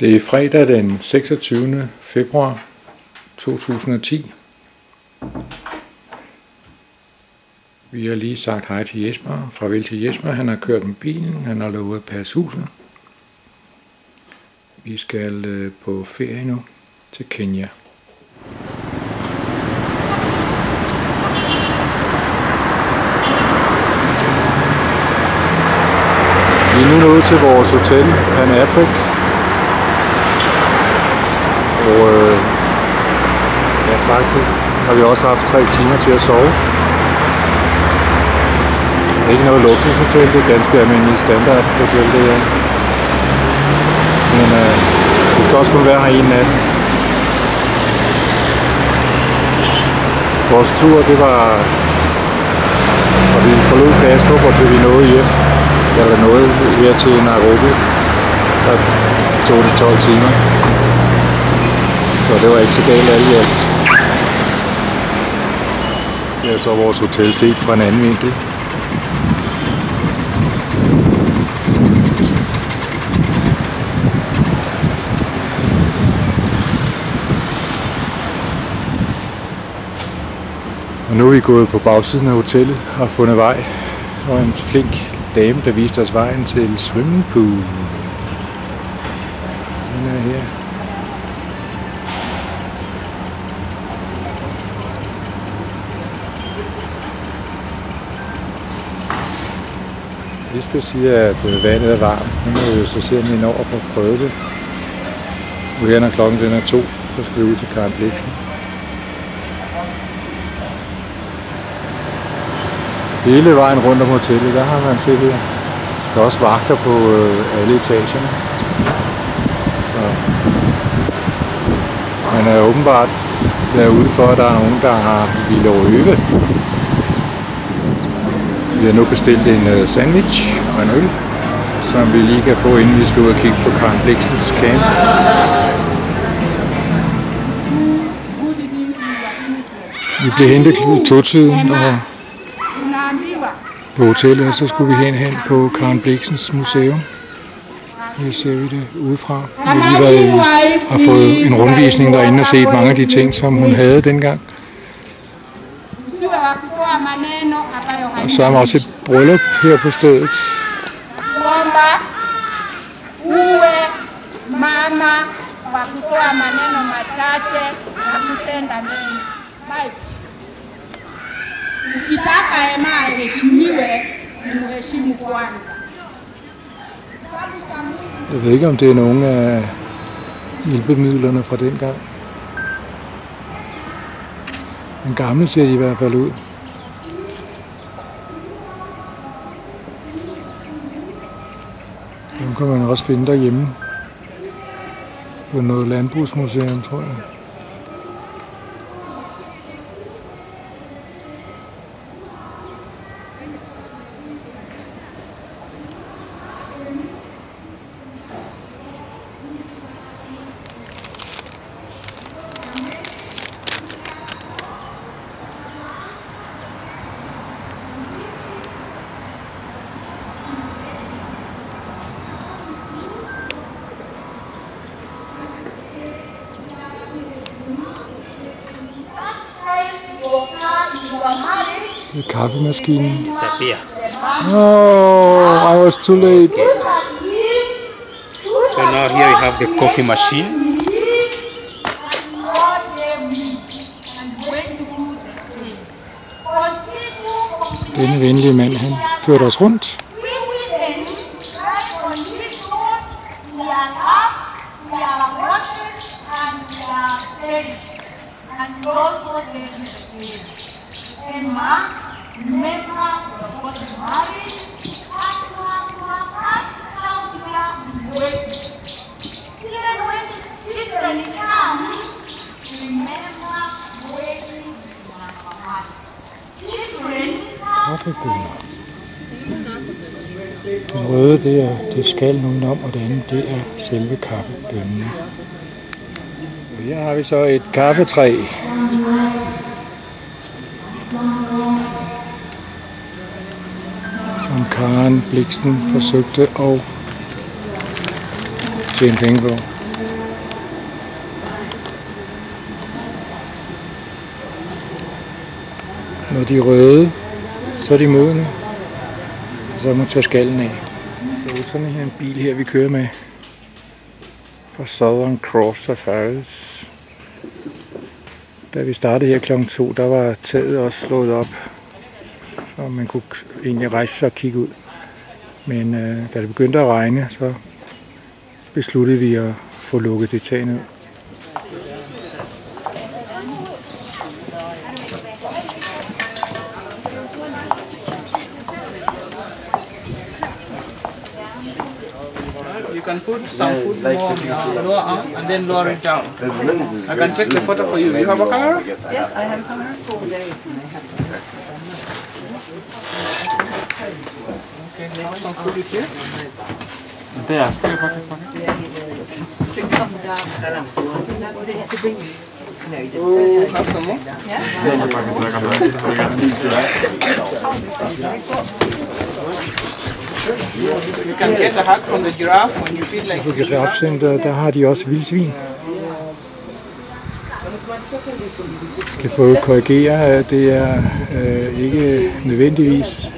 Det er fredag den 26. februar 2010. Vi har lige sagt hej til Jesper, farvel til Jesper. Han har kørt med bilen, han har lovet at passe huset. Vi skal på ferie nu til Kenya. Vi er nu nået til vores hotel, Pan Afric. Og ja, faktisk har vi også haft 3 timer til at sove. Det er ikke noget luksushotel, det er ganske almindeligt standardhotel det her. Men vi skal også kun være her en nat. Vores tur, det var, og vi forlod Kastrup og til vi nåede hjem, eller nåede her til Nairobi, der tog det 12 timer. Så det var ikke så galt alt i alt. Det er så vores hotel set fra en anden vinkel. Og nu er vi gået på bagsiden af hotellet og har fundet vej. Der var en flink dame, der viste os vejen til swimmingpool. Den er her. Lisbeth siger, at vandet er varmt. Nu må vi jo så se, om vi når at få prøvet det. Nu her, når klokken den er 2, så skal vi ud til Karen Blixen. Hele vejen rundt om hotellet, der har man set her. Der er også vagter på alle etagerne. Så man er åbenbart derude for, at der er nogen, der har ville røve. Vi har nu bestilt en sandwich og en øl, som vi lige kan få, inden vi skal ud og kigge på Karen Blixens camp. Vi blev hentet kl. 2-tiden og på hotellet, og så skulle vi hen på Karen Blixens museum. Her ser vi det udefra. Vi har fået en rundvisning derinde og set mange af de ting, som hun havde dengang. Og så er der også et bryllup her på stedet. Jeg ved ikke, om det er nogle af hjælpemidlerne fra dengang. Den gamle ser de i hvert fald ud. Dem kan man også finde derhjemme på noget landbrugsmuseum, tror jeg. Det er kaffemaskinen. Oh, I was too late. So now here we have the coffee machine. Denne venlige mand, han førte os rundt. Kaffebønner. Den røde, det er skallen udenom, og det andet, det er selve kaffebønnen. Her har vi så et kaffetræ. Som Karen Blixen forsøgte at tjene penge på. Når de er røde, så er de modne. Og så må man tage skallen af. Det er sådan en bil her, vi kører med fra Southern Cross Safaris. Da vi startede her kl. 2, der var taget også slået op, så man kunne egentlig rejse sig og kigge ud. Men da det begyndte at regne, så besluttede vi at få lukket det tag ned. You can put some food more on your lower arm and then lower it down. I can take the photo for you. You have a camera? Yes, I have camera. 4 days and I have Okay, now some food is here. Det er styr faktisk. to come down. Have some more? You can get a hug from the giraffe when you feel like På Giraffecenteret, der har de også vildsvin. Kan få korrigere, at det er ikke nødvendigvis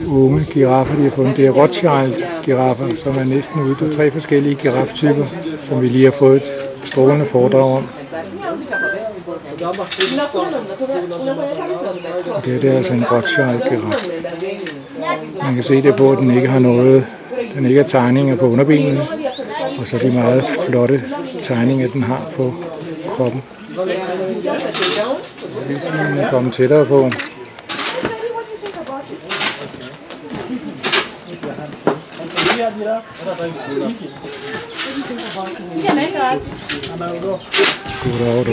unge giraffer, de har fundet. Det er Rothschild-giraffer, som er næsten ude på 3 forskellige giraftyper, som vi lige har fået et strålende foredrag om. Det er altså en Rothschild-giraf. Man kan se det på, at den ikke har noget, den ikke har tegninger på underbenene, og så de meget flotte tegninger, den har på kroppen. Vildsvinene er kommet tættere på. Goddag, du.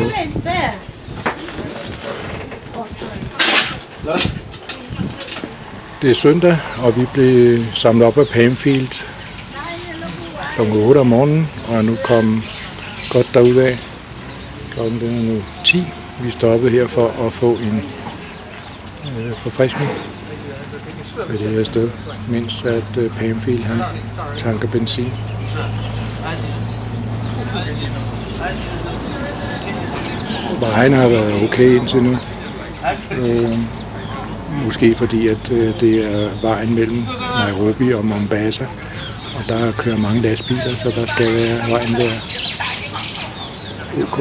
Det er søndag, og vi blev samlet op af Pamfield kl. 8 om morgenen, og er nu kommet godt derudad. Klokken er nu 10. Vi stoppede her for at få en forfriskning ved det her sted, mens at Pamfield han tanker benzin. Vejen har været okay indtil nu. Måske fordi at det er vejen mellem Nairobi og Mombasa, og der kører mange lastbiler, så der skal være vejen der. OK.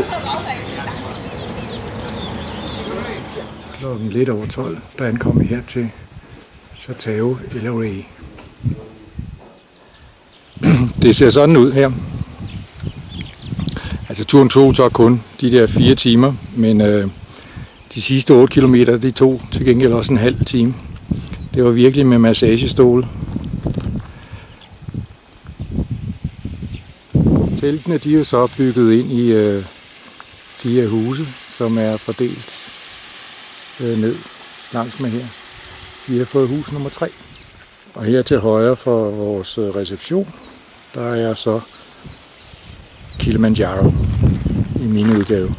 Klokken lidt over 12, der ankom vi her til Satao LRA. Det ser sådan ud her. Altså turen tog så kun de der 4 timer, men de sidste 8 kilometer, de tog til gengæld også en halv time. Det var virkelig med massagestole. Teltene, de er jo så bygget ind i de her huse, som er fordelt ned langs med her. Vi har fået hus nummer 3. Og her til højre for vores reception, der er så Kilimanjaro i min udgave.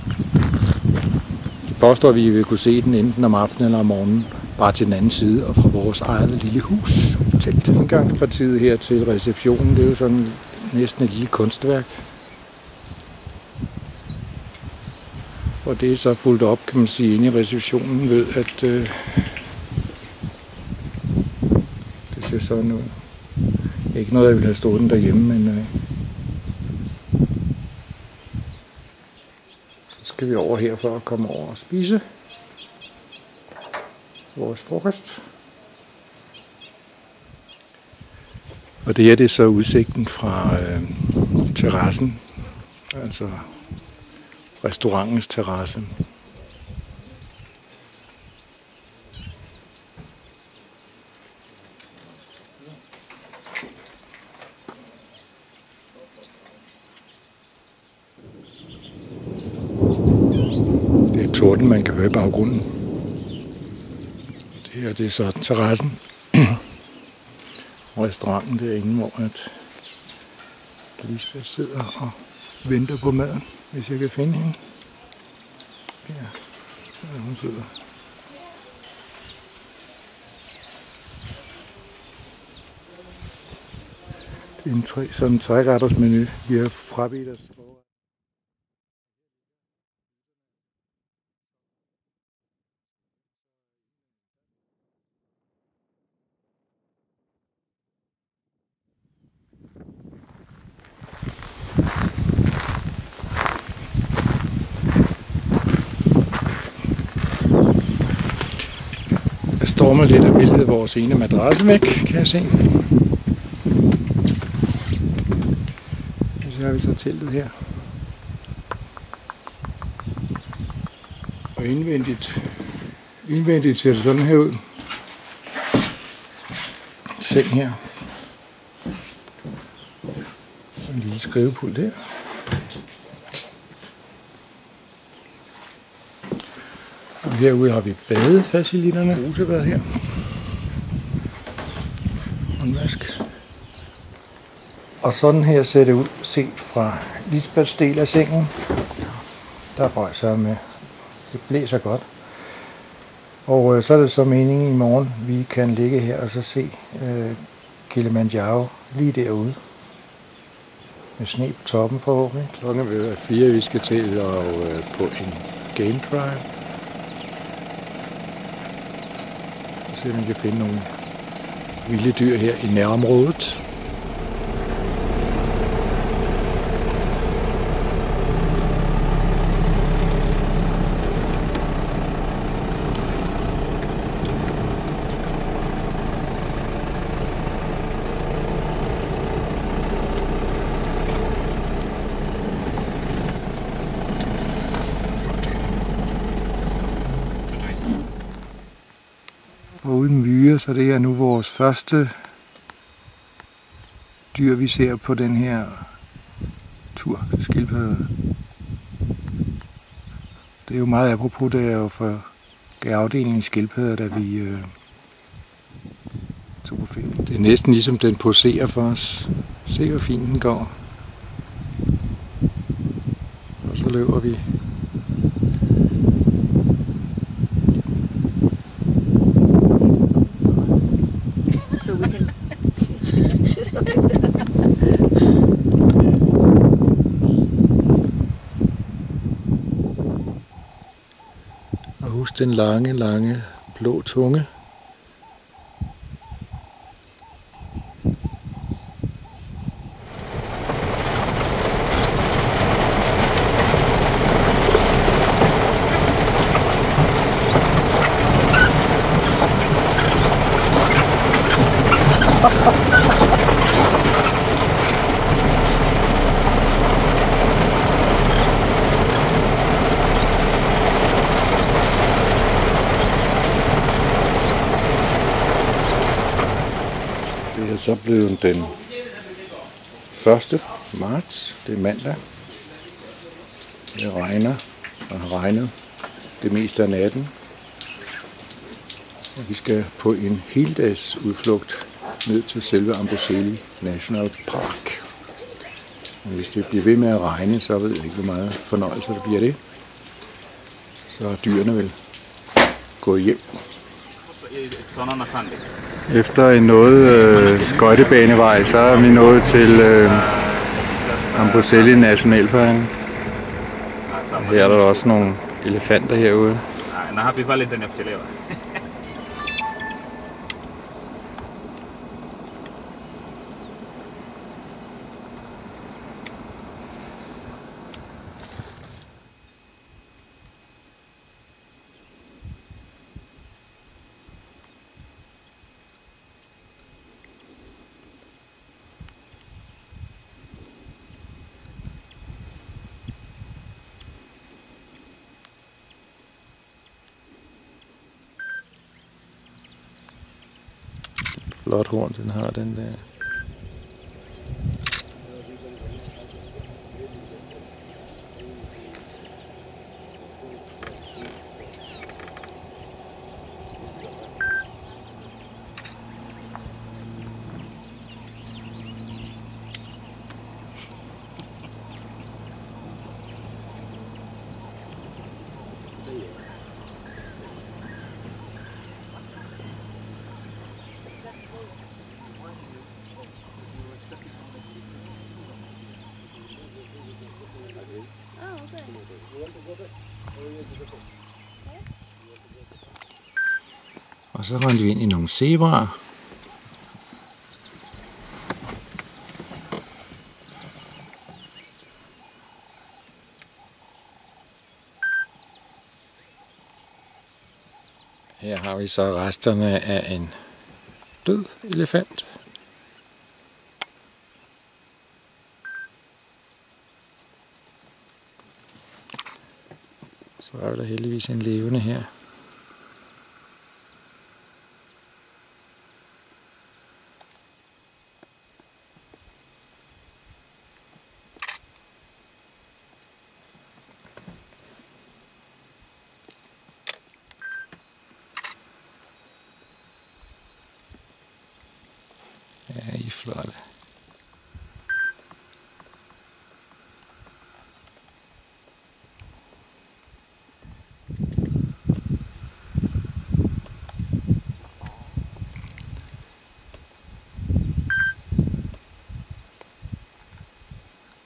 Vi påstår, at vi vil kunne se den enten om aftenen eller om morgenen, bare til den anden side og fra vores eget lille hus. Telt indgangspartiet her til receptionen, det er jo sådan næsten et lille kunstværk. Og det er så fuldt op, kan man sige, inde i receptionen ved, at det ser sådan ud. Ikke noget, jeg ville have stået den derhjemme, men så skal vi over her for at komme over og spise vores frokost. Og det her, det er så udsigten fra terrassen, altså restaurantens terrasse. Det er torden, man kan høre i baggrunden. Det her, det er så terrassen. Restauranten derinde, hvor at Lisbeth sidder og venter på maden, hvis jeg kan finde hende. Ja, der hun sidder. Det er en sådan 3-retters menu. Vi har frabedt os. Jeg står med lidt af billedet vores ene madrasse væk, kan jeg se. Og så har vi så teltet her. Og indvendigt ser det sådan her ud. Seng her. En lille skrivepult her. Og herude har vi badefacilitterne. Brusebad her. Håndvask. Og sådan her ser det ud set fra Lisbeths del af sengen. Der røg sig med. Det blæser godt. Og så er det så meningen i morgen, vi kan ligge her og så se Kilimanjaro lige derude. Med sne på toppen forhåbentlig. Klokken er ved 4, vi skal til og på en game drive. Så se om vi kan finde nogle vilde dyr her i nærområdet. Og uden myrer, så det er nu vores første dyr, vi ser på den her tur, skildpadder. Det er jo meget apropos, det er jo for afdelingen skildpadder, da vi tog på film. Det er næsten ligesom den poserer for os. Se hvor fint den går. Og så løber vi. Og husk den lange blå tunge. Det er så blevet den 1. marts, det er mandag. Det regner og har regnet det meste af natten. Og vi skal på en heldags udflugt ned til selve Amboseli National Park. Og hvis det bliver ved med at regne, så ved jeg ikke, hvor meget fornøjelse der bliver det. Så dyrene vil gå hjem. Efter en noget skøjtebanevej, så er vi nået til Amboseli Nationalpark. Her er der også nogle elefanter herude. Flot horn, den har den der. Og så rendte vi ind i nogle zebraer. Her har vi så resterne af en død elefant. Så er der heldigvis en levende her. Ja, I er flotte.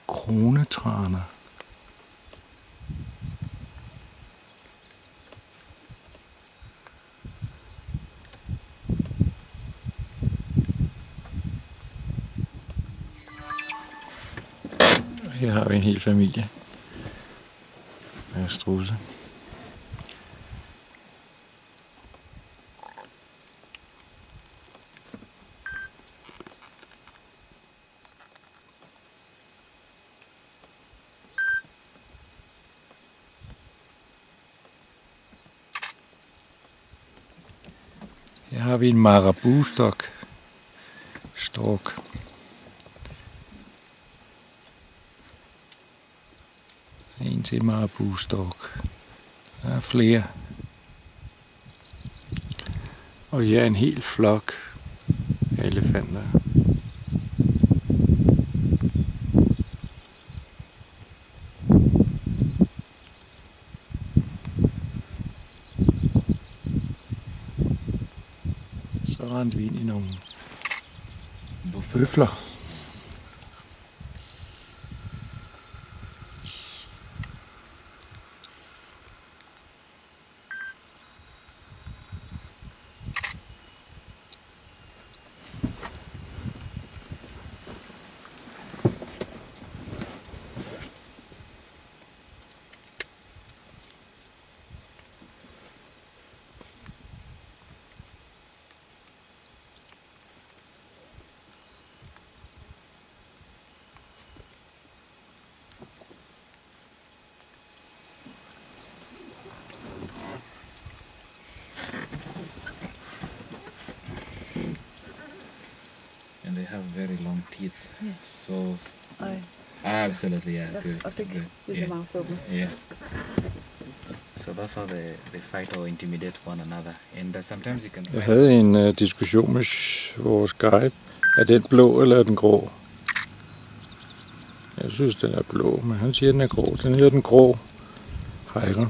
Kronetraner. Her har vi en hel familie af strudse. Her har vi en marabou-stork. En til marabou-stork. Der er flere. Og her er en hel flok af elefanter. Så rendte vi ind i nogle bøfler. And they have very long teeth. Yes. So I absolutely, yeah, good. I think Good. with Yeah. the mouth open. Yeah. So that's how they fight or intimidate one another. And sometimes you can Jeg havde en diskussion med vores guide. Er den blå eller er den grå? Jeg synes den er blå, men han siger den er grå. Den hedder den grå hejre.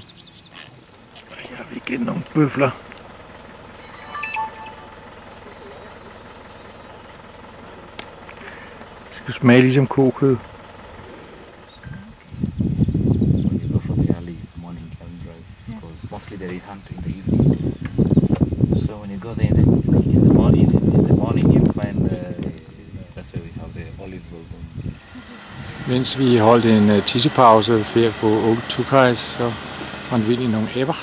Her har vi igen nogle bøfler. Det skal smage ligesom kokød. when you go for the early morning cabin drive, because mostly they hunt in the evening. So when you go there in the morning you find that's where we have the olive groves. Mens vi holdt en tissepause her på Old Tukaj, så rendte vi ind i nogle æbber.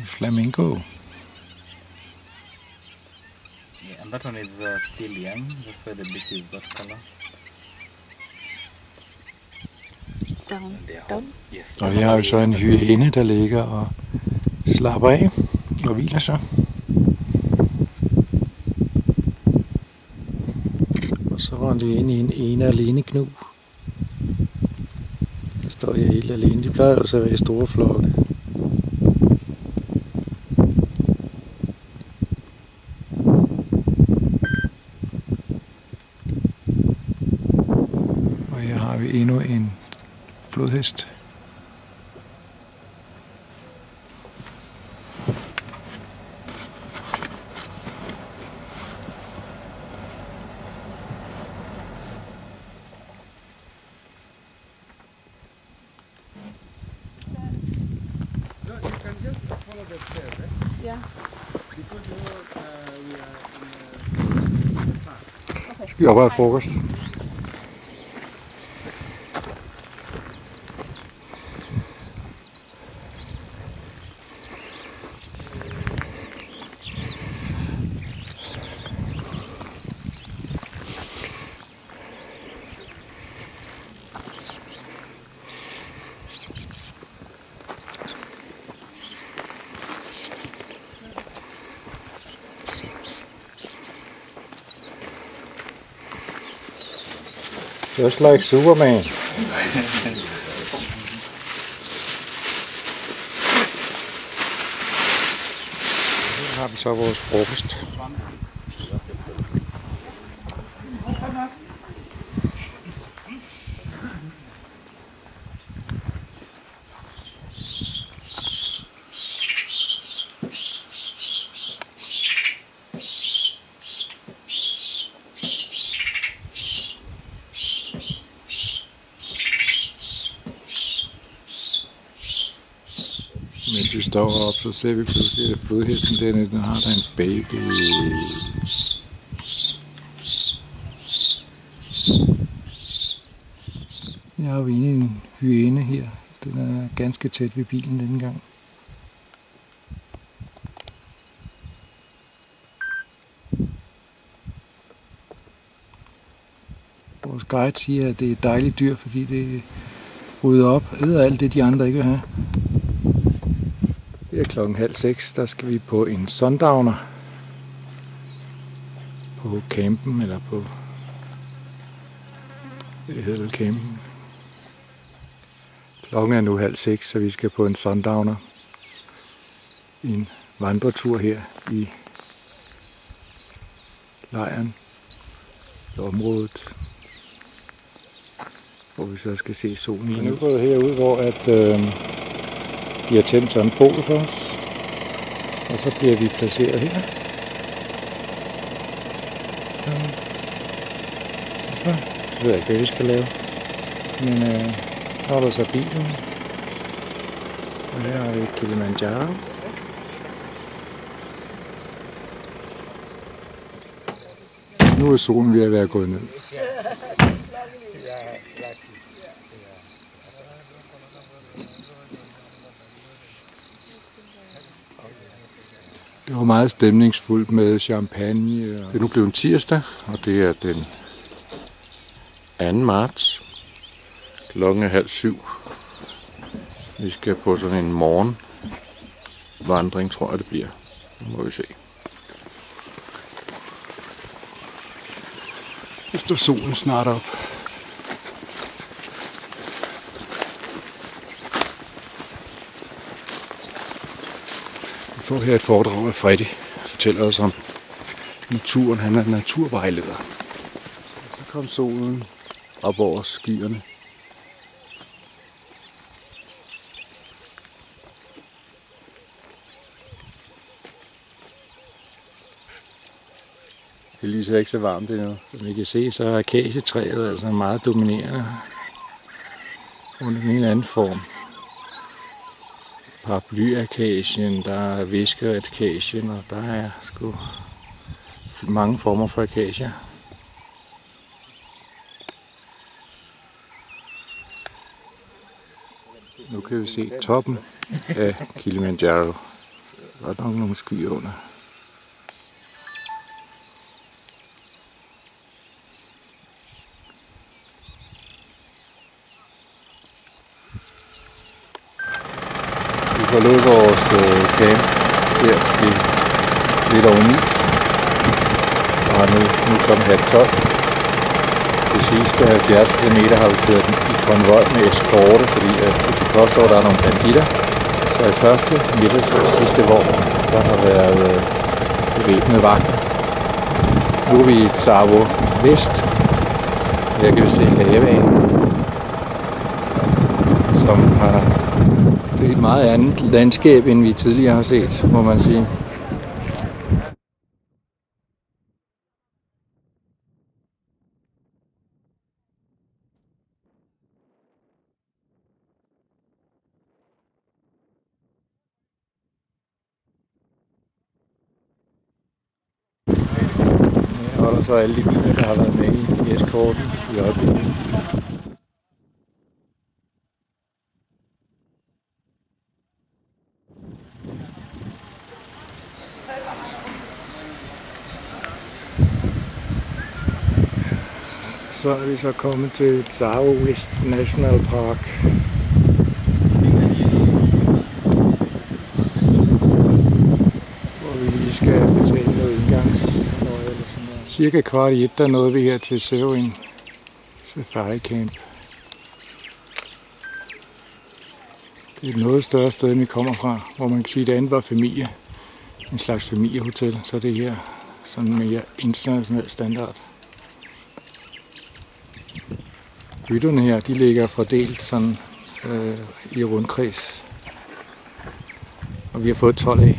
Flamingo. Yeah, and that one is still young. That's why the beak is that color. Down. And they are Down. hot. Yes. Og her har vi så en hyæne, der ligger og slapper af og hviler sig. Og så rendte vi ind i en ene alene knu. Der står her helt alene. De plejer altså at være i store flokke. Og her har vi endnu en flodhest. No, you can just follow the stairs, eh? Yeah. Skal vi op og have frokost? Just like Superman. Her har vi så vores frokost. Mens vi står op, så ser vi pludselig, at flodhesten den har der en baby. Jeg har jo en hyæne her. Den er ganske tæt ved bilen denne gang. Vores guide siger, at det er et dejligt dyr, fordi det rydder op, æder alt det, de andre ikke vil have. Det er 5:30, der skal vi på en sundowner på campen, eller på, det hedder vel campen. Klokken er nu 5:30, så vi skal på en sundowner. En vandretur her i lejren, i området, hvor vi så skal se solen. Vi er nu gået herud, hvor at de har tændt sådan en bål for os, og så bliver vi placeret her. Sådan. Og så ved jeg ikke, hvad vi skal lave. Men her er der så bilen, og her har vi Kilimanjaro. Nu er solen ved at være gået ned. Det var meget stemningsfuldt med champagne. Det er nu blevet tirsdag, og det er den 2. marts. Klokken er 6:30. Vi skal på sådan en morgenvandring, tror jeg det bliver. Nu må vi se. Nu står solen snart op. Vi får her et foredrag af Freddy, der fortæller os om naturen. Han er naturvejleder. Så kom solen op over skyerne. Det lyser ikke så varmt endnu. Som I kan se, så er akacietræet altså meget dominerende under en eller anden form. Paraplyakacien, der er viskerakacien, og der er sgu mange former for akacier. Nu kan vi se toppen af Kilimanjaro. Der er nok nogle skyer under. Vi forlod vores camp der lidt over 9, og nu klokken 11:30. De sidste 70 km har vi kørt i konvoj med eskorte, fordi de påstår, at der er nogle banditter. Så i første, midterste og sidste vogn, der har været bevæbnede vagter. Nu er vi i Tsavo Vest. Her kan vi se lavaen, som har det er et meget andet landskab, end vi tidligere har set, må man sige. Så er der så alle de biler, der har været med i eskorten i øjeblikket. Så er vi så kommet til Tsavo West National Park. Hvor vi lige skal betale noget indgangsløje eller sådan noget. Cirka 1:15, der nåede vi her til Severin Safari Camp. Det er et noget større sted, end vi kommer fra, hvor man kan sige, at det andet var familie. En slags familiehotel, så det her sådan mere international standard. Hytterne her, de ligger fordelt sådan i rundkreds. Og vi har fået 12 af.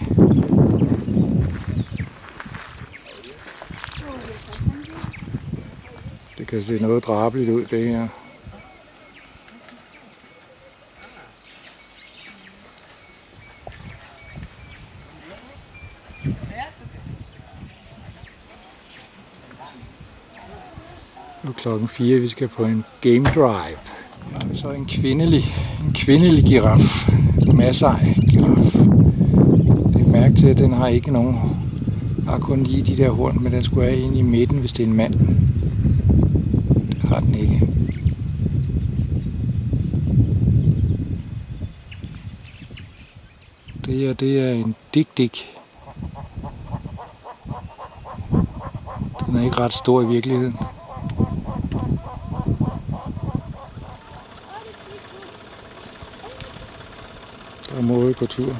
Det kan se noget drabeligt ud, det her. Nu er klokken 4, vi skal på en game drive. Så en kvindelig giraf. Masser af giraf. Læg mærke til, at den har ikke nogen. Har kun lige de der horn, men den skulle have en i midten, hvis det er en mand. Det har den ikke. Det er en dik-dik. Den er ikke ret stor i virkeligheden. Der må vi gå tur.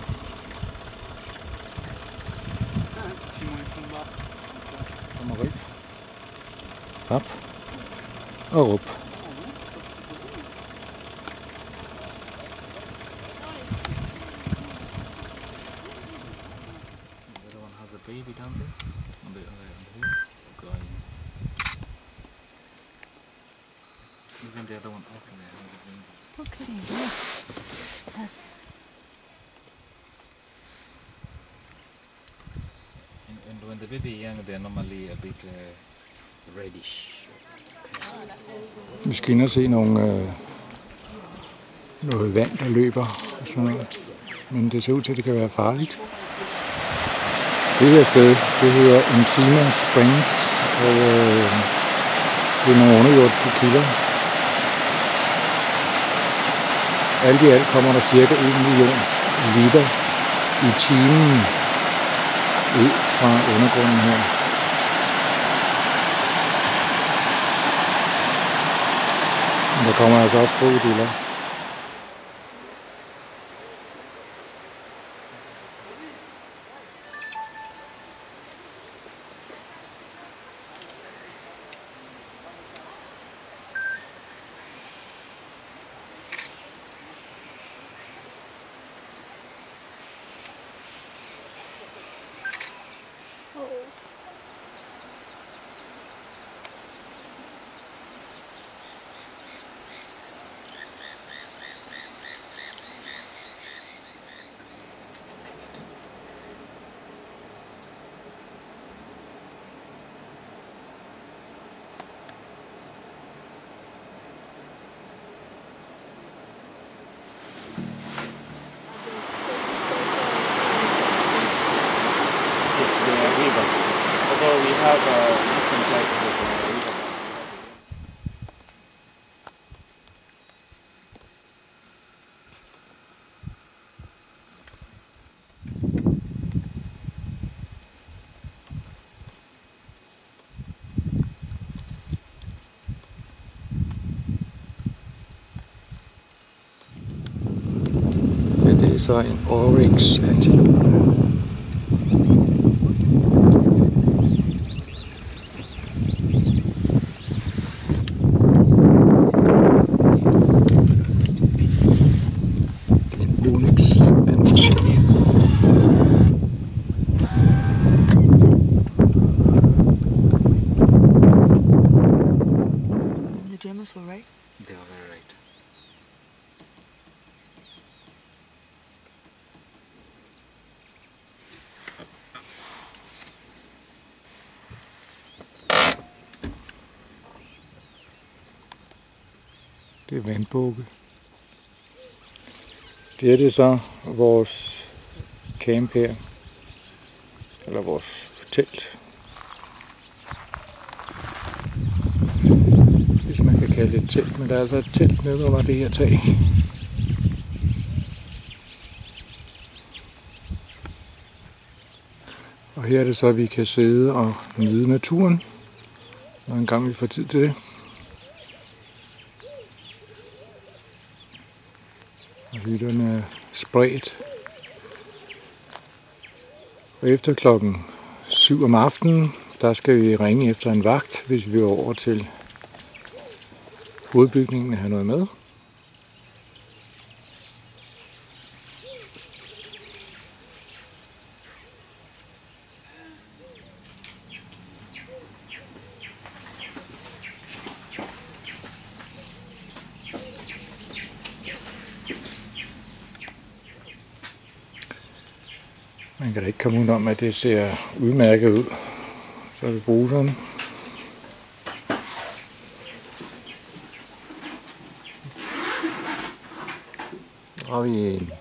Kom og rip. Op. Og rup. Baby down there on the hill. Going. Even the other one up there has a baby. Okay, yes. Yes. And when the baby is young, they're normally a bit reddish. Vi skal ind og se noget vand, der løber og sådan noget. Men det ser ud til, at det kan være farligt. Det her sted, det hedder Mzima Springs, og det er nogle underjordiske kilder. Alt i alt kommer der cirka 1 million liter i timen ud fra undergrunden her. Men der kommer altså også krokodiller. So we have different types of river. Det er så en oryx antelope. The Germans were right. They were very right. Det er vandbukke. Det er så vores camp her. Eller vores telt. Hvis man kan kalde det et telt, men der er altså et telt nede under det her tag. Og her er det så, at vi kan sidde og nyde naturen, når engang vi får tid til det. Og hytterne er spredt. Og efter klokken 7 om aftenen, der skal vi ringe efter en vagt, hvis vi er over til hovedbygningen og have noget med. Man kan da ikke komme ud om, at det ser udmærket ud. Så er det bruserne. Så har vi en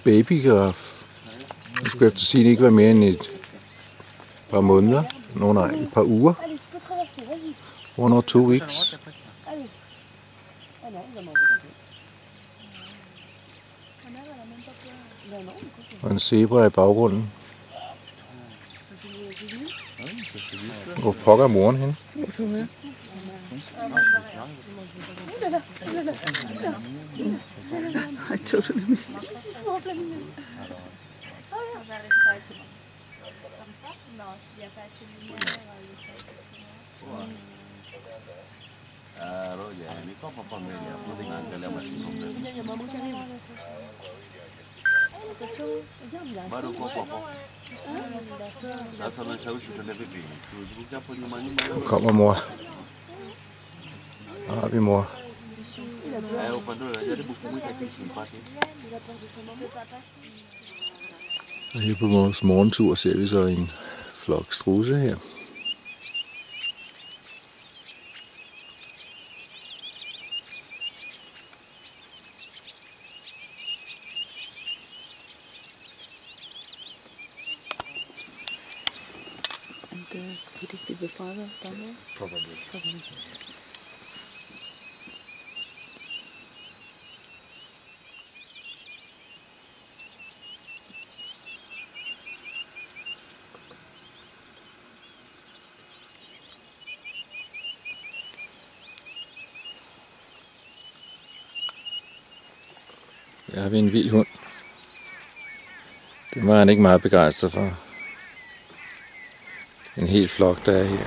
babygiraf. Den skulle efter sigende ikke være mere end et par måneder. Nej, et par uger. 1 or 2 weeks. Og en zebra i baggrunden. Hvor pokker moren henne? I totally missed it. Nu kommer mor. Der har vi mor. Og her på vores morgentur ser vi så en flok strudse her. Could it be the father down there? Probably. Her har vi en vild hund. Det var han ikke meget begejstret for. En hel flok, der er her.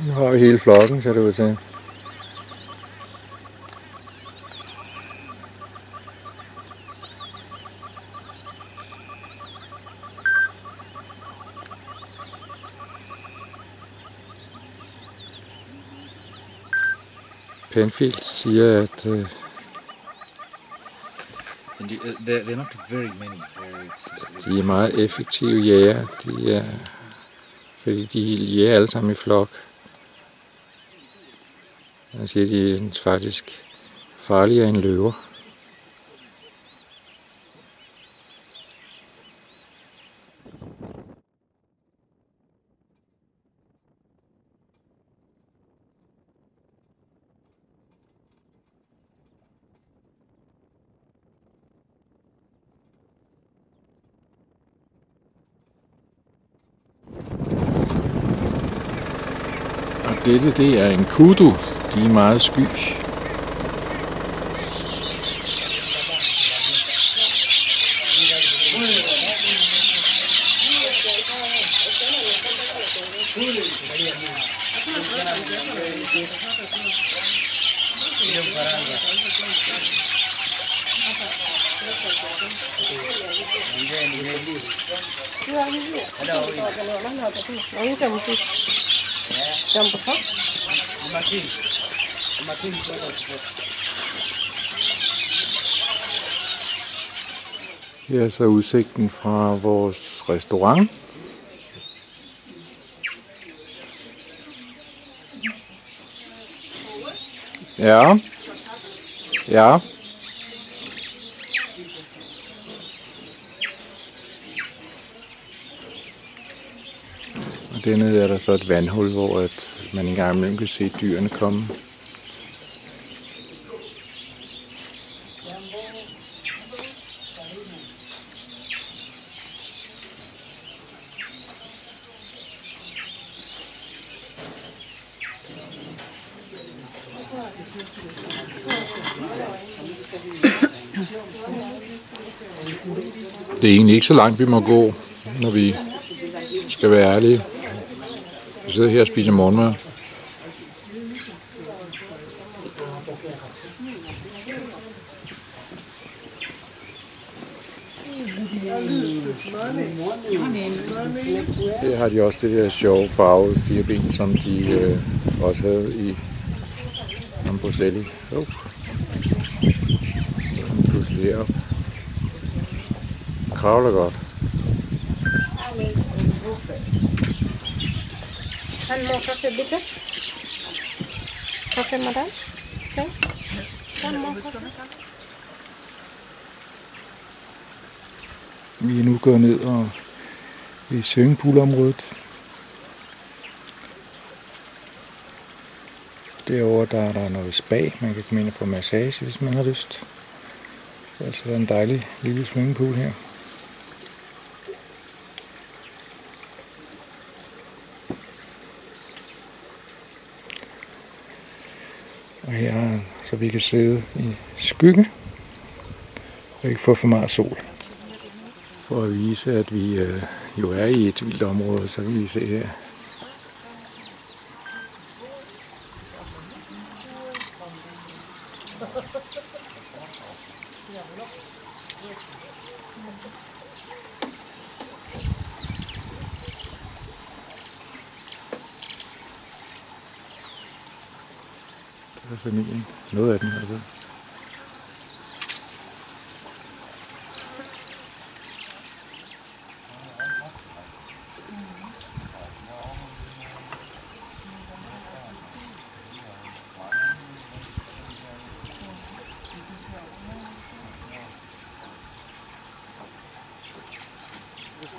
Nu har vi hele flokken, ser det ud til. Penfield siger, at they're not very many. De er meget effektive jæger. Fordi de jæger alle sammen i flok. Han siger, de er faktisk farligere end løver. Dette, det er en kudu. De er meget sky. Her er så udsigten fra vores restaurant. Ja. Ja. Og dernede er der så et vandhul, hvor man engang imellem kan se dyrene komme. Det er egentlig ikke så langt, vi må gå, når vi skal være ærlige. Vi sidder her og spiser morgenmad. Her har de også det der sjove farvede fireben, som de også havde i Amboseli. Pludselig deroppe. Kravler godt. Han må kaffe, bitte. Kaffe, madame. Okay. Han må kaffe. Vi er nu gået ned og ved swimmingpoolområdet. Derovre der er der noget spa, man kan komme ind og få massage, hvis man har lyst. Det er altså en dejlig lille swimmingpool her. Og her så vi kan sidde i skygge og ikke få for meget sol. For at vise, at vi jo er i et vildt område, så kan vi se her. Der er familien. Noget af den her.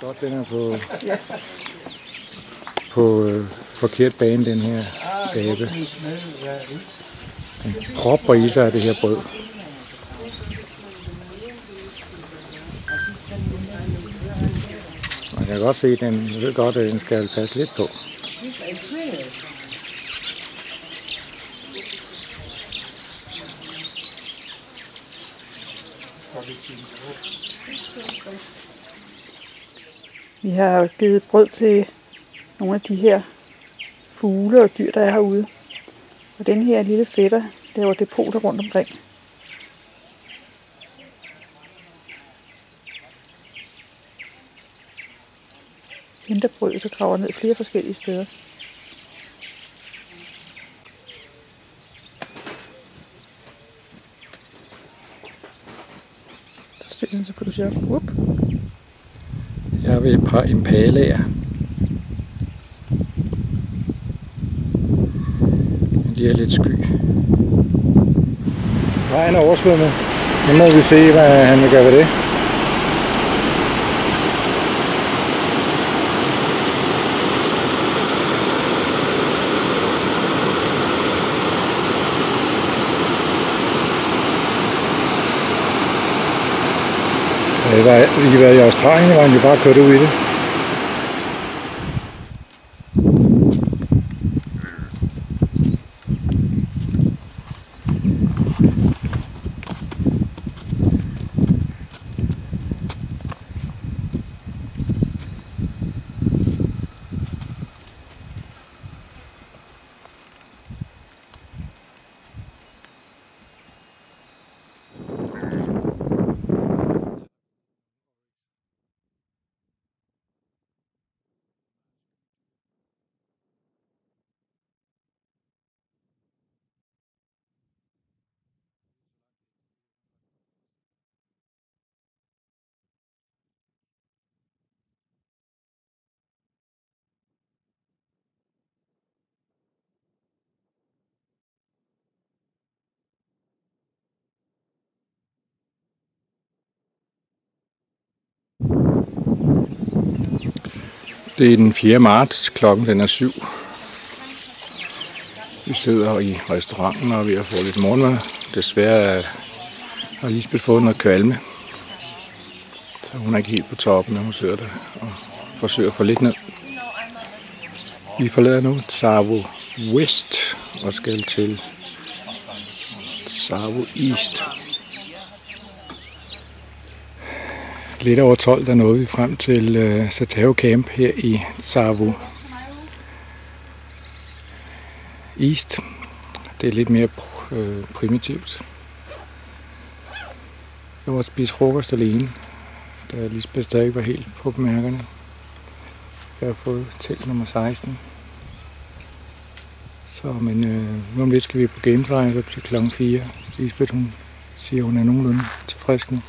Godt, den er på forkert bane, den her abe. Den propper i sig af det her brød. Man kan godt se, at den ved godt, at den skal passe lidt på. Vi har givet brød til nogle af de her fugle og dyr, der er herude. Og den her lille fætter laver depoter rundt omkring. Henter brødet og graver ned flere forskellige steder. Så stiller den sig på det. Jeg er ved et par impalaer. De er lidt sky. Vejen er oversvømmet. Nu må vi se, hvad han vil gøre ved det. I været i Australien, hvor han jo bare kørte ud i det. Det er den 4. marts, klokken den er 7. Vi sidder i restauranten og er ved at få lidt morgenmad. Desværre har Lisbeth fået noget kvalme. Så hun er ikke helt på toppen, men hun sidder der og forsøger at få lidt ned. Vi forlader nu Tsavo West og skal til Tsavo East. Lidt over 12, der nåede vi frem til Satao Camp her i Tsavo East. Det er lidt mere primitivt. Jeg måtte spise frokost alene, da Lisbeth stadig var helt på bemærkerne. Jeg har fået telt nummer 16. Så, men nu om lidt skal vi på game drive til klokken 4. Lisbeth, hun siger, hun er nogenlunde tilfreds nu.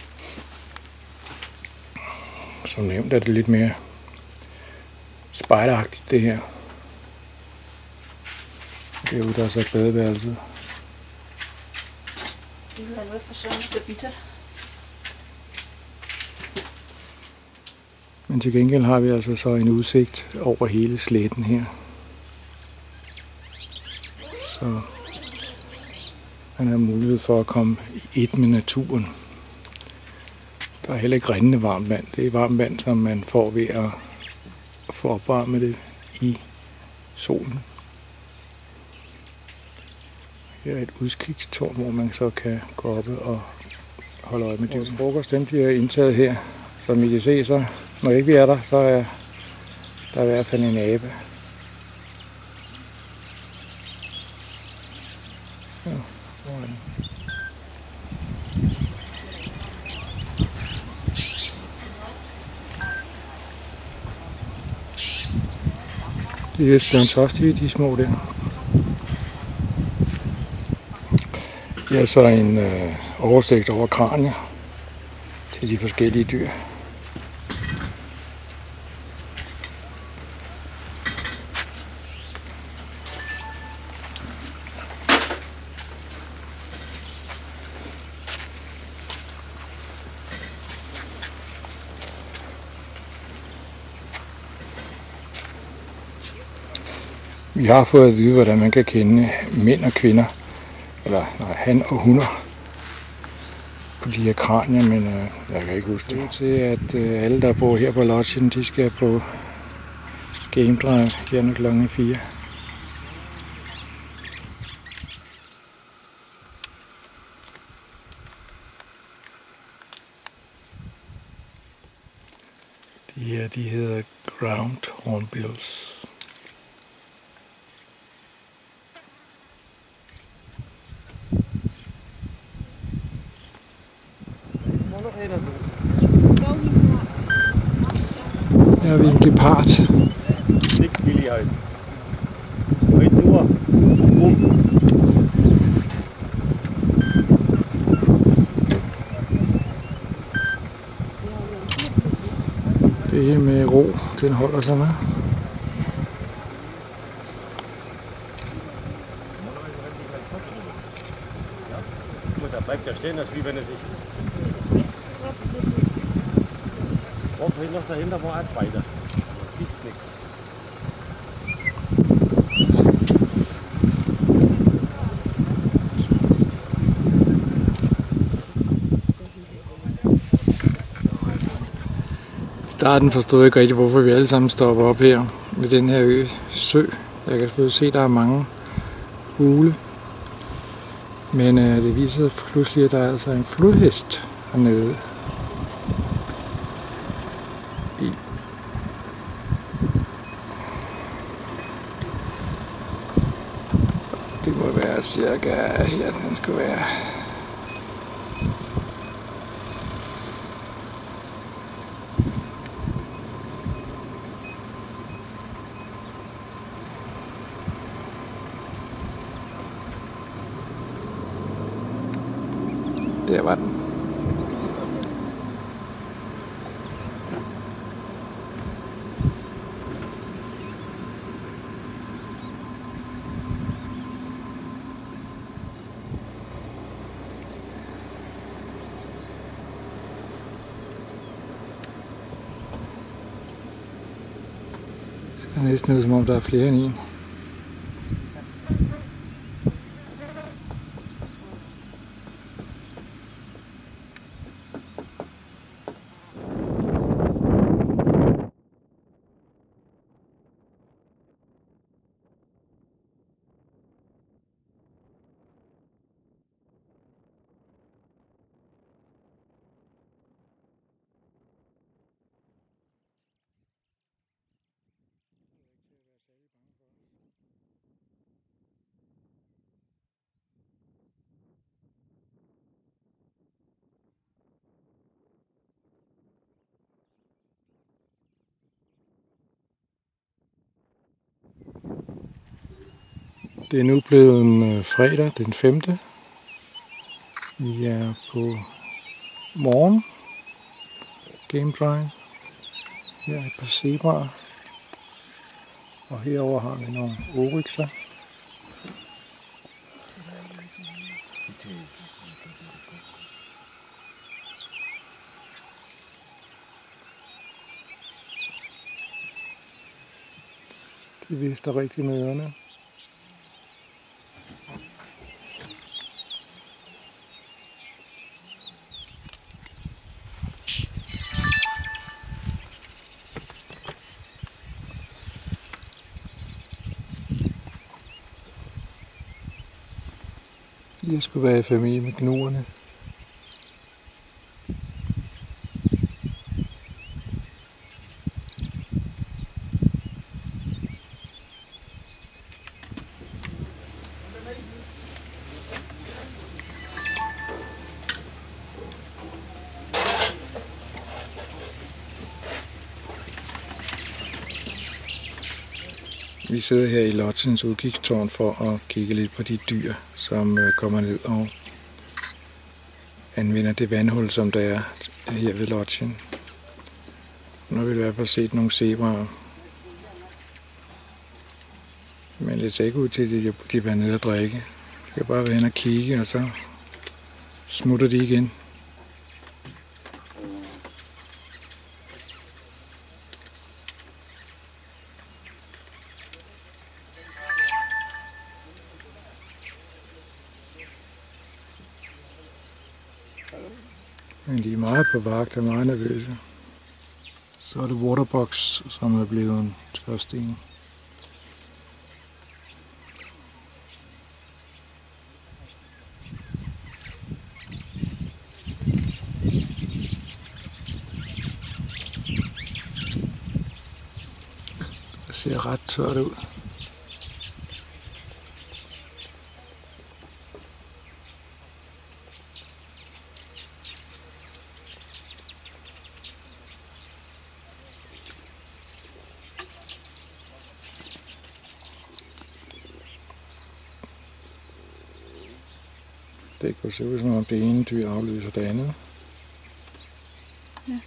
Som nævnt er det lidt mere spejderagtigt det her. Derude der er så badeværelset. Det er noget for sådan så bitter. Men til gengæld har vi altså så en udsigt over hele sletten her. Så man har mulighed for at komme i et med naturen. Der er heller ikke rindende varmt vand. Det er varmt vand, som man får ved at få opvarmet det i solen. Her er et udkigstårn, hvor man så kan gå op og holde øje med det. Vores frokost den bliver indtaget her. Som I kan se, så når ikke vi er der, så er der i hvert fald en abe. Ja, hvor er den? De er vist blevet tostige, de små der. Det er så en oversigt over kranier til de forskellige dyr. Vi har fået at vide, hvordan man kan kende mænd og kvinder, eller nej, han og hunder på de her kranier, men jeg kan ikke huske det. Til at alle, der bor her på lodgen, de skal på game drive her når klokken 4. De her, de hedder ground hornbills. Her har vi en gepard. 6 milliarder. Og et nur. Det her med ro, den holder sig med. Da bleibt er stehen, das ist wie wenn er sich... Braucht noch dahinter war ein zweiter. Siehst nichts. I starten forstod jeg ikke rigtig, hvorfor vi alle sammen stopper op her ved den her sø. Jeg kan selvfølgelig se, at der er mange fugle. Men det viser sig pludselig, at der er altså en flodhest hernede. Det må være cirka her, den skal være. Der var den. Det er næsten ud som om der er flere end en. Det er nu blevet fredag den 5. Vi er på morgen game drying. Her er et par zebraer. Og herover har vi nogle oryxer. De vifter rigtig med ørerne. Jeg skulle være i familie med gnuerne. Vi sidder her i lodgens udkigstårn for at kigge lidt på de dyr, som kommer ned og anvender det vandhul, som der er her ved lodgen. Nu har vi i hvert fald set nogle zebraer. Men det ser ikke ud til, at de er nede og drikke. De kan bare være hen og kigge, og så smutter de igen. Men de er meget på vagt og meget nervøse. Så er det waterbox, som er blevet en tørsten. Det ser ret tørt ud. Det kunne se ud som om det ene dyr afløser det andet. Ja.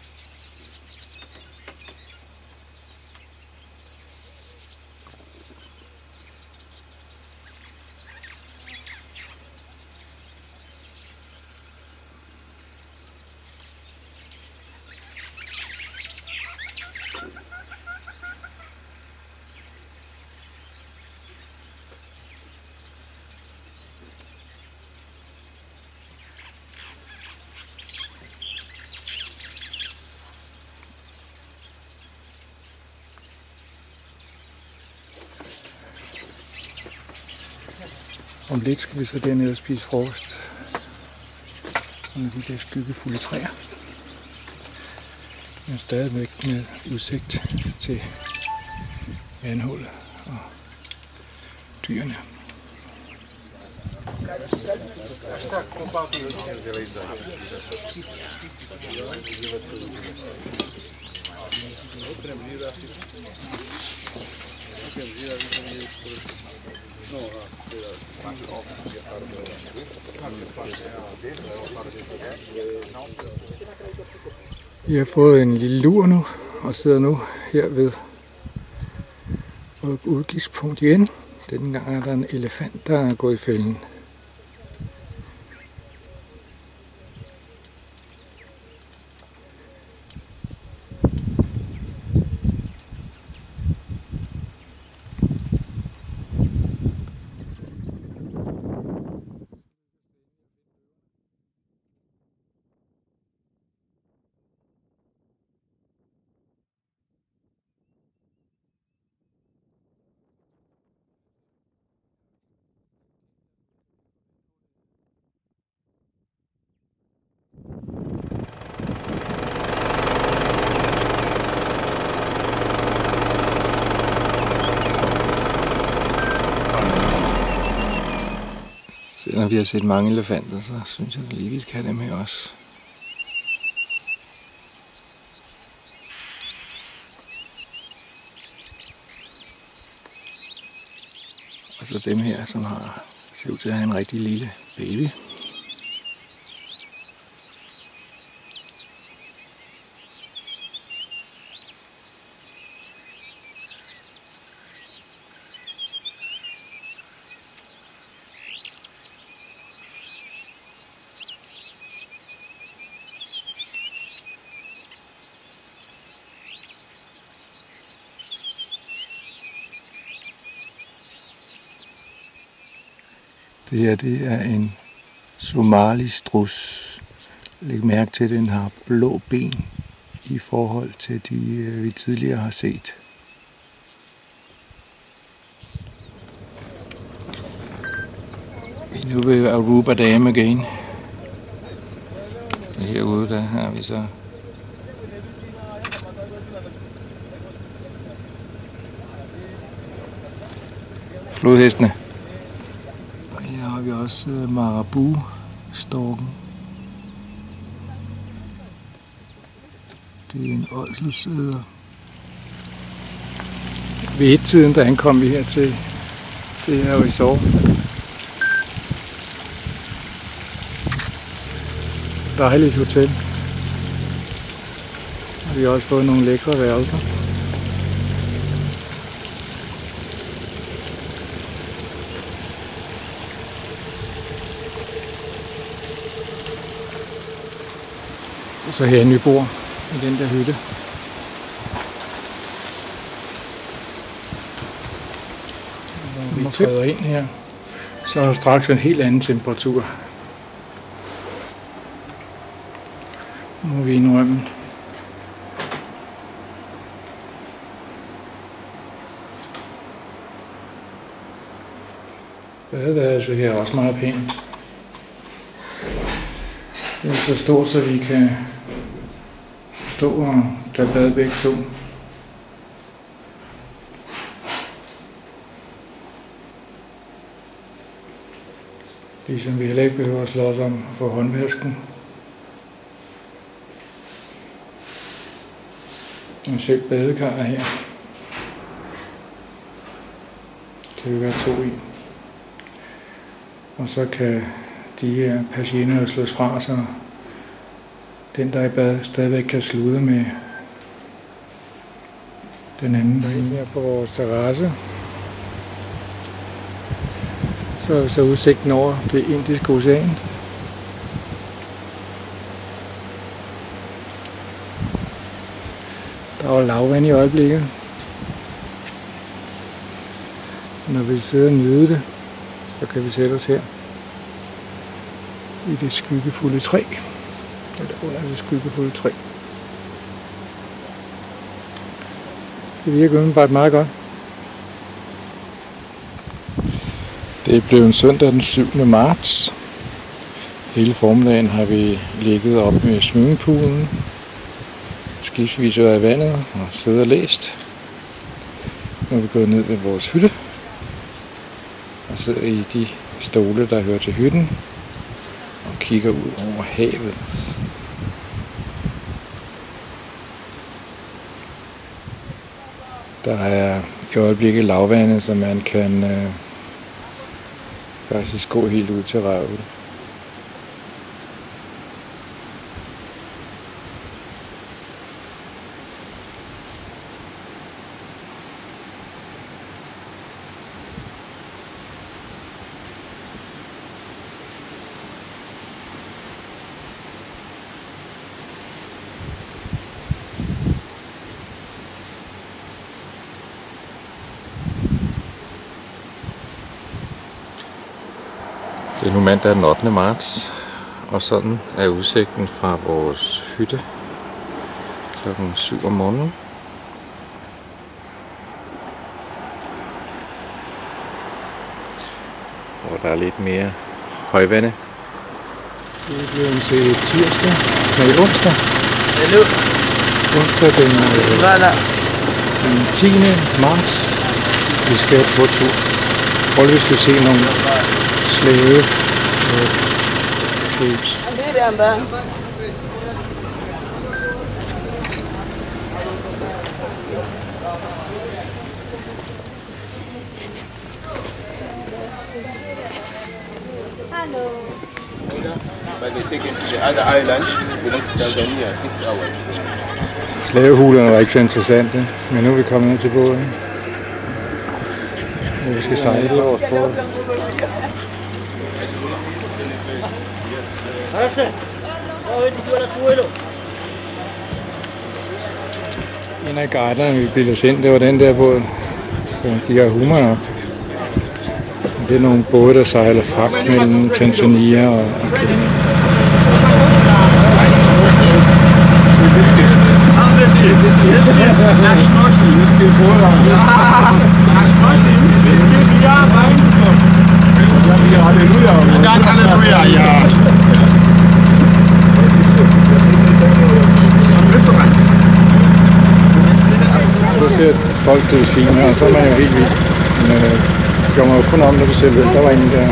Om lidt skal vi så dernede og spise frokost under de der skyggefulde træer. Men stadigvæk med udsigt til vandhullet og dyrene. Vi har fået en lille lur nu og sidder nu her ved et udkigspunkt igen. Denne gang er der en elefant, der er gået i fælden. når vi har set mange elefanter, så synes jeg lige, vi skal have dem her også. Og så dem her, som ser ud til at have en rigtig lille baby. Det her, det er en somalistrus. Læg mærke til, at den har blå ben i forhold til de, vi tidligere har set. Vi er nu ved Aruba Dam igen. Herude, der har vi så flodhestene. Og her har vi også marabou-storken. Det er en ådselsæder. Ved et-tiden, da ankom vi her til det her resort. Dejligt hotel. Og vi har også fået nogle lækre værelser. Og så herinde vi bor i den der hytte. Når vi træder ind her, så er der straks en helt anden temperatur. Må vi indrømme. Badeværelset her er også meget pænt. Det er så stort, så vi kan stå og tage bad begge to. Ligesom vi heller ikke behøver at slås om for håndvasken. Og selv badekarret her. Kan vi være to i. Og så kan de her persienner slås fra, så den der er i bad stadigvæk kan slutte med den anden derinde her på vores terrasse. Så udsigten over det Indiske Ocean. Der er lavvand i øjeblikket. Når vi sidder og nyder det, så kan vi sætte os her i det skyggefulde træ. Eller under det skyggefulde træ. Det virker umiddelbart meget godt. Det er blevet søndag den 7. marts. Hele formiddagen har vi ligget op med swimmingpoolen. Skibsvis ud af vandet og siddet og læst. Nu er vi gået ned ved vores hytte og sidder i de stole, der hører til hytten og kigger ud over havet. Der er i øjeblikket lavvandet, så man kan faktisk gå helt ud til revet. Det er nu mandag den 8. marts, og sådan er udsigten fra vores hytte klokken 7 om morgenen. Hvor der er lidt mere højvande. Det er blevet til onsdag. Onsdag den 10. marts. Vi skal på tur. Og vi skal se nogle Caves. But they take him to the other island, belong to Tanzania, 6 hours. Slavehulerne var ikke så interessante, men nu er vi kommet ned til båden. Vi skal sejle på vores båd. En af guiderne, vi bildte os ind, det var den der båd. Så de har humor nok. Det er nogle både, der sejler fragt mellem Tanzania og Kenya. Så ser folk delfiner, og så er man jo helt vild. Men det gør mig jo kun om, når du ser ved. Der var ingen der.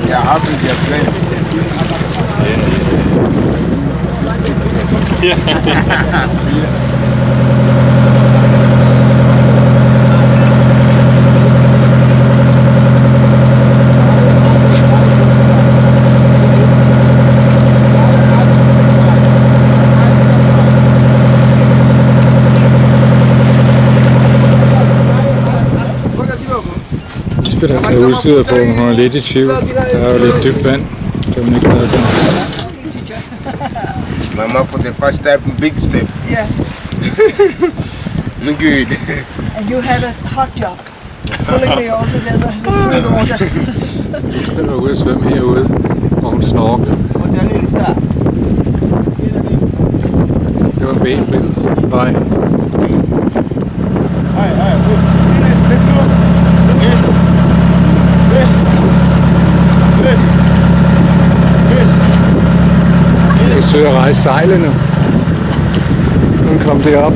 Yeah, how did you play? Lisbeth har taget udstyret på, hun er lidt i tvivl. Der er jo lidt dybt vand, så hun ikke havde det. Mama, for the first time, big step. Yeah. Good. And you had a hot job. Pulling me all together. Good order. Lisbeth var ude at svømme herude, hvor hun snorklede. Det var en benfri vej. Let's go. Yes. Yes. Yes. Yes. Jeg forsøger at rejse sejlet nu. Hun kom derop.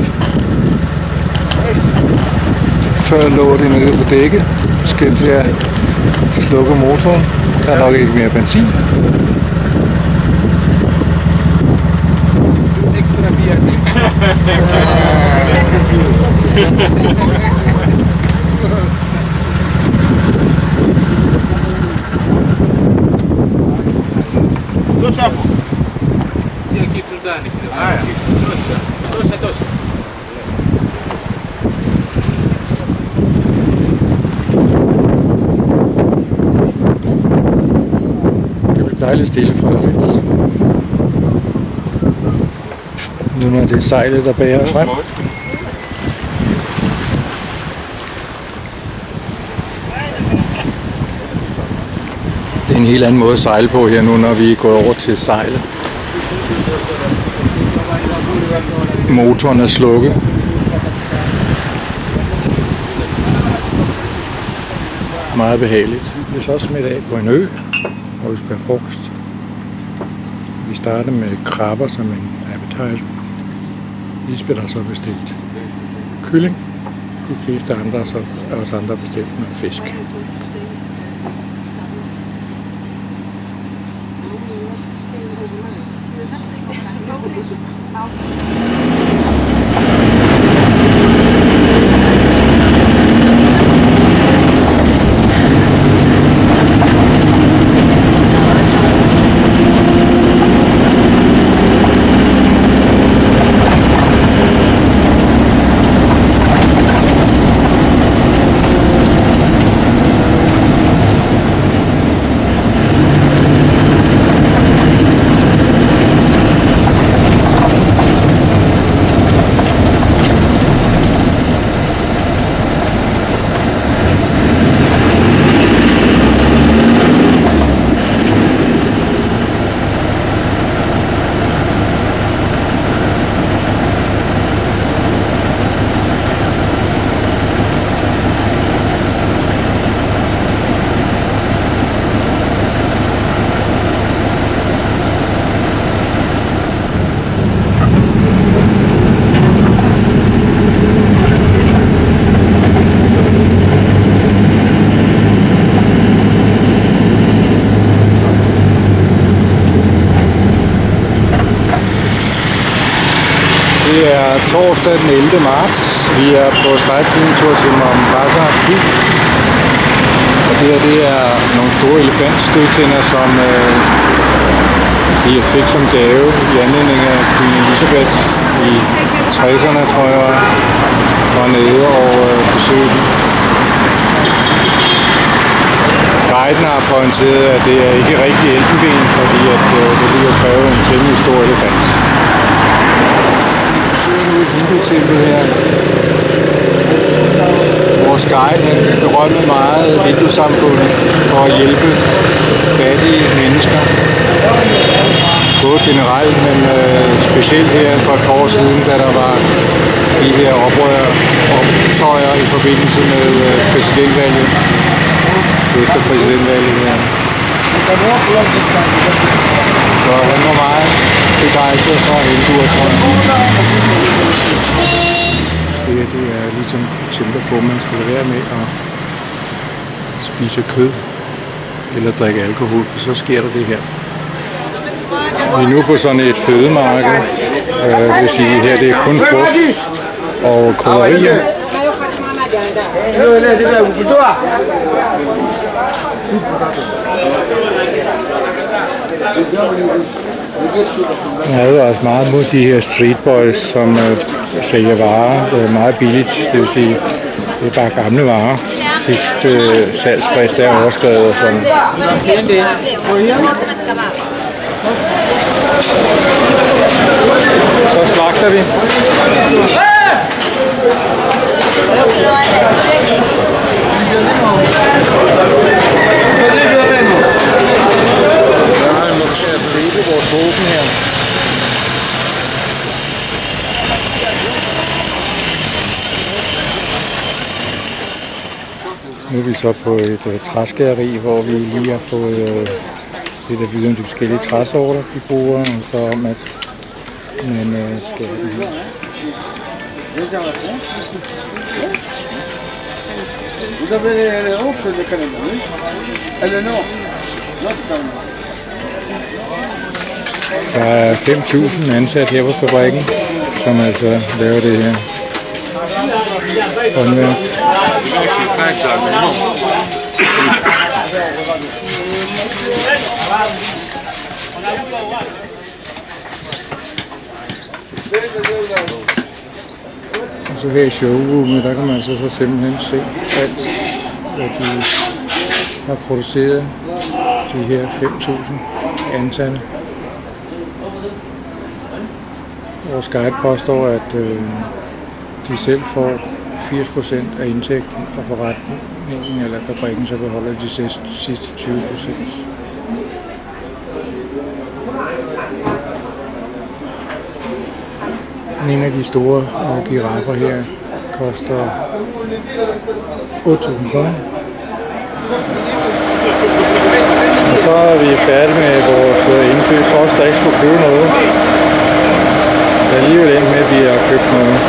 Før lå det nede på dækket. Skal jeg slukke motoren. Der er nok ikke mere benzin. Extra beer. Tosha hapo. Tia kitu ndani kile. Haya. Tosha. Det bliver dejligt stille for lidt. Nu når det er sejlet, der bærer os frem. Det er en helt anden måde at sejle på her nu, når vi er gået over til sejlet. Motoren er slukket. Meget behageligt. Vi er så også smidt af på en ø, hvor vi skal have frokost. Vi starter med krabber som en appetizer. Lisbeth har så bestilt kylling. De fleste andre har så også andre bestilt med fisk. Det er torsdag den 11. marts. Vi er på sightseeing-tur til Mombasa Peak. Og det er nogle store elefantstødtænder, som de fik som gave i anledning af Queen Elizabeth i 60'erne, tror jeg, var nede og besøgte dem. Guiden har pointeret, at det er ikke rigtig elfenben, fordi at, det ville jo kræve en temmelig stor elefant. Vi ser nu et hindutempel her. Vores guide han berømmede meget Hindu-samfundet for at hjælpe fattige mennesker. Både generelt, men specielt her for et par år siden, da der var de her optøjer i forbindelse med præsidentvalget. Efter præsidentvalget her. Så han var meget begejstret for hinduer, tror jeg. Det er ligesom eksempler på, at man skal være med at spise kød eller drikke alkohol, for så sker der det her. Vi er nu på sådan et fødemarked. Det vil sige, her det er kun frugt og krydderier. Jeg havde også meget mod de her street boys, som sælger varer meget billigt. Det vil sige, det er bare gamle varer. Sidste salgsfrist er overskredet og sådan. Så slagter vi. Vores våben her. Nu er vi så på et træskæreri, hvor vi lige har fået lidt at vide om de forskellige træsorter, de bruger, og så om at man skærer dem her. Der er 5.000 ansat her på fabrikken, som altså laver det her håndværk. Og så her i showroomet, der kan man så simpelthen se alt, hvad de har produceret, de her 5.000 ansatte. Vores guide påstår, at de selv får 80% af indtægten og forretningen eller fabrikken, så beholder de sidste 20%. En af de store giraffer her koster 8.000 kroner. Og så er vi færdige med vores indkøb. Os der ikke skulle købe noget. Der er alligevel ind med, at vi har købt noget.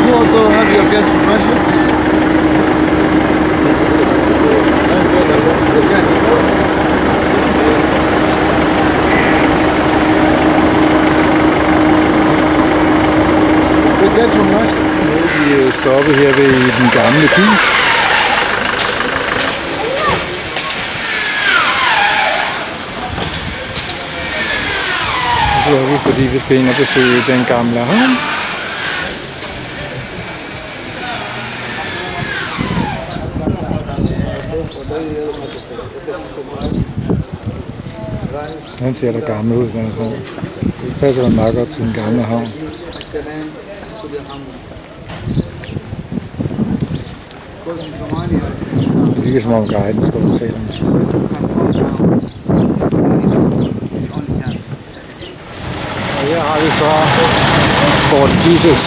You also have your guest brushes. Vi er stoppet her ved den gamle by. Så er vi, fordi vi skal ind og besøge den gamle havn. Han ser da gammel ud i hvert fald. Det passer da meget godt til den gamle havn. Det er ikke som om guiden står og taler med sig selv. Og her har vi så Fort Jesus.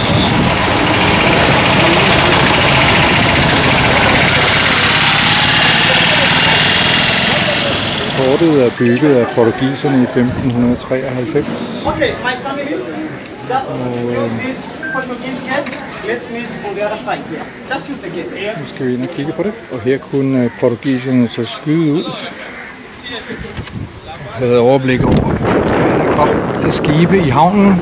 Fortet er bygget af portugiserne i 1593. Og nu skal vi ind og kigge på det. Og her kunne portugiserne så skyde ud. havde overblik over, hvad der kom af skibe i havnen.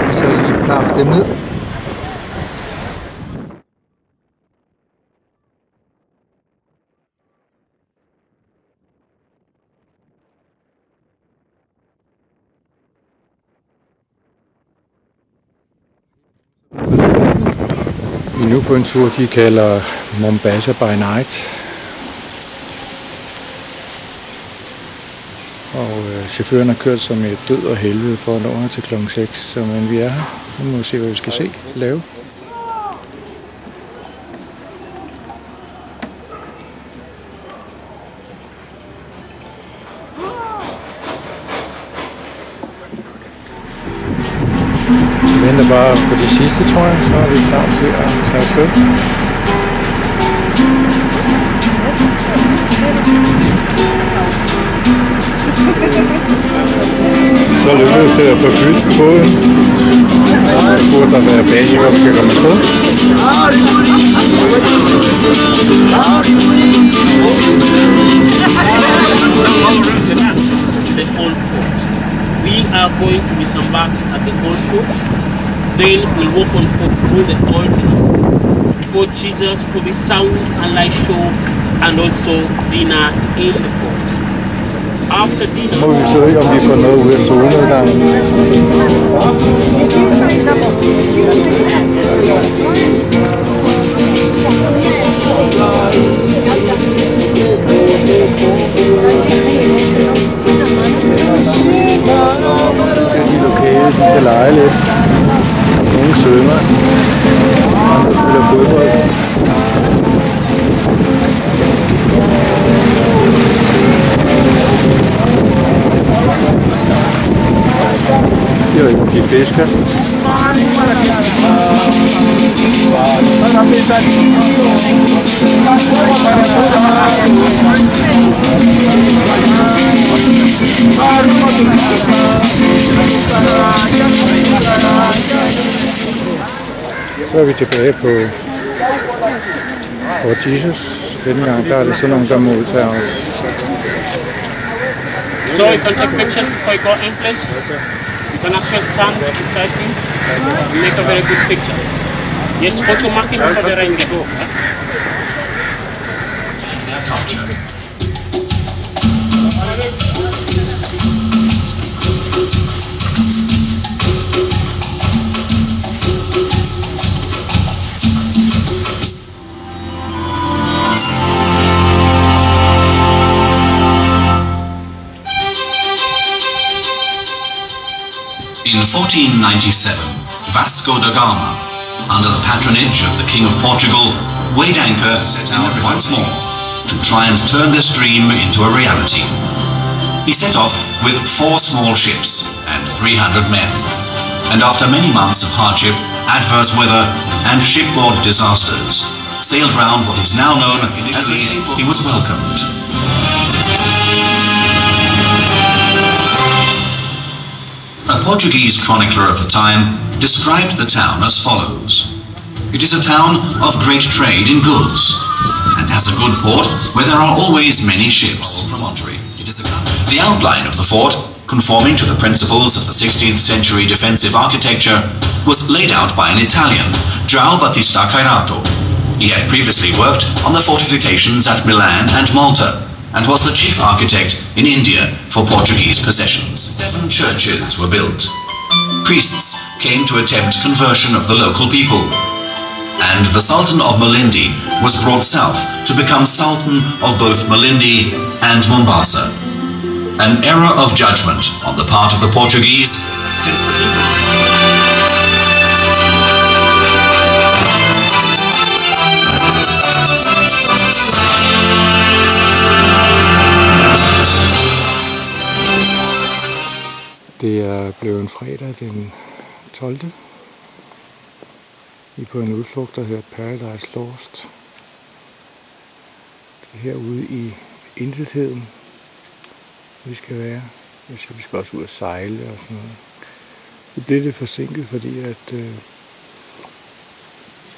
Og så lige plaffe dem ned. Vi er nu på en tur, de kalder Mombasa by Night. Og chaufføren har kørt som et død og helvede for at nå her til klokken 6, men vi er her. Nu må vi se, hvad vi skal se lave. Vi venter bare på det sidste, tror jeg, så er vi klar til at tage afsted. Så lykkedes det at få fyldt båden. Så burde der være base, hvor vi skal komme afsted. The old port. We are going to disembark at the old port. Then we'll walk on foot through the altar for Jesus for the sound and light show and also dinner in the fort. After dinner, må vi se, om vi får noget ud af solnedgangen. De lokale kan lege lidt. Nogle svømmer. Andre spiller fodbold. Jeg ved ikke, om de fisker. Så er vi tilbage på Fort Jesus. Denne gang der er det sådan nogle, der modtager os. so you can take pictures before you go in place. You can as well stand beside him and make a very good picture. Yes, photo marking for the rain go. In 1497, Vasco da Gama, under the patronage of the King of Portugal, weighed anchor set out once more to try and turn this dream into a reality. He set off with 4 small ships and 300 men, and after many months of hardship, adverse weather and shipboard disasters, sailed round what is now known as the Cape. He was welcomed. A Portuguese chronicler of the time described the town as follows. It is a town of great trade in goods, and has a good port where there are always many ships. The outline of the fort, conforming to the principles of the 16th century defensive architecture, was laid out by an Italian, João Battista Cairato. He had previously worked on the fortifications at Milan and Malta, and was the chief architect in India for Portuguese possessions. 7 churches were built. Priests came to attempt conversion of the local people, and the Sultan of Malindi was brought south to become Sultan of both Malindi and Mombasa. An era of judgment on the part of the Portuguese, since the people... Det er blevet en fredag den 12. Vi er på en udflugt, der hedder Paradise Lost. Det er herude i intetheden, vi skal være. Vi skal også ud og sejle og sådan noget. Vi blev lidt forsinket, fordi at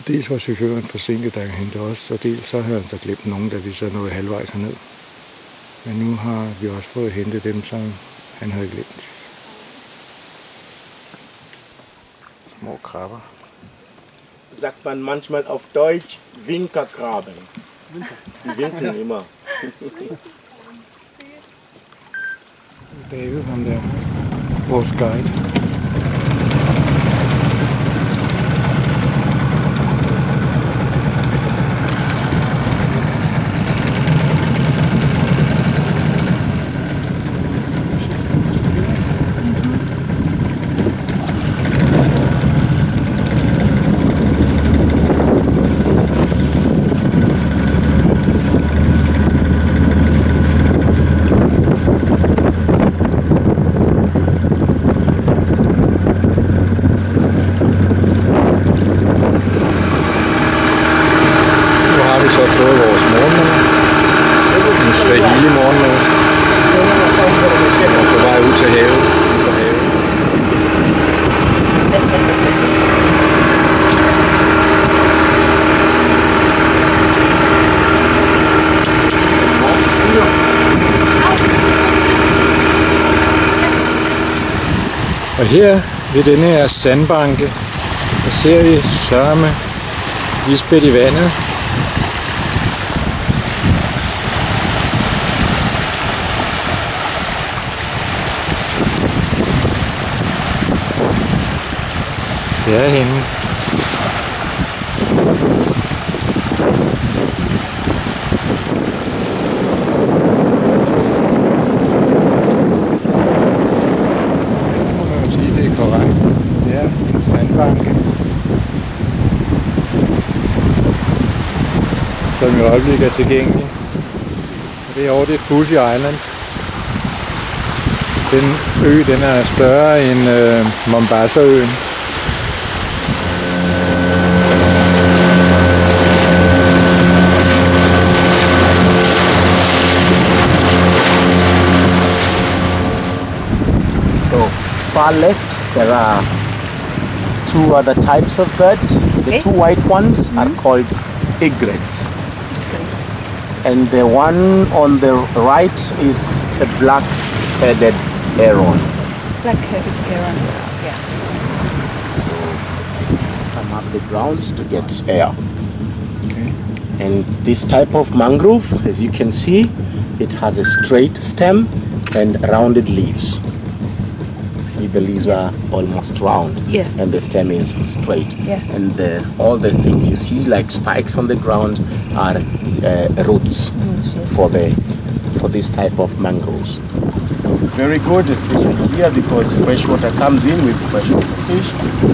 dels var chaufføren forsinket, der hentede os, og dels så havde han så glemt nogen, da vi så nåede halvvejs herned. Men nu har vi også fået hentet dem, som han havde glemt. Små krabber. Sagt man manchmal auf Deutsch Winkerkrabben. Die winken immer. David, ham der, vores guide. Og her ved denne her sandbanke, der ser vi sørme Lisbeth i vandet. Det er hende. Som i øjeblikket er tilgængelig. Det er over det Fuji Island. Den ø, den er større end Mombasa-øen. So far left there are two other types of birds. The two white ones are called egrets. And the one on the right is a black-headed heron. Black-headed heron, yeah. So come up the grounds to get air. Okay. And this type of mangrove, as you can see, it has a straight stem and rounded leaves. See, the leaves are almost round, and the stem is straight. And all the things you see, like spikes on the ground, are roots for this type of mangroves. Very good, especially here, because fresh water comes in with freshwater fish,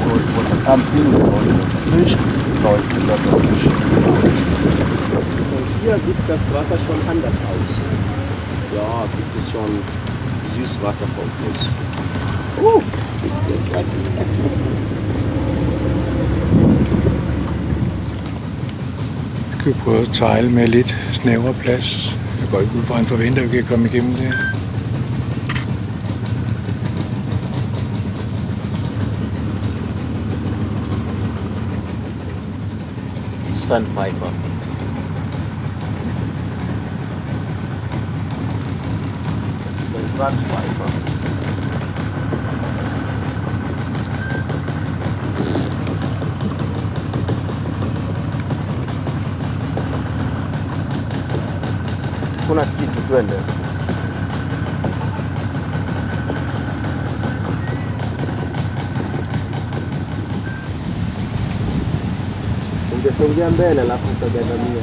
cold water comes in with saltwater fish, so it's a lot of fish. Und hier sieht das Wasser schon anders aus. Ja, gibt es schon Süßwasser vom Fluss. Vi kan prøve at tegle med lidt snævere plads. Jeg går ikke ud fra, at han forventer, at vi kan komme igennem det. Sandpiper. Sandpiper. Kuna kitu twende. Ungesongea mbele alafu utagandamia.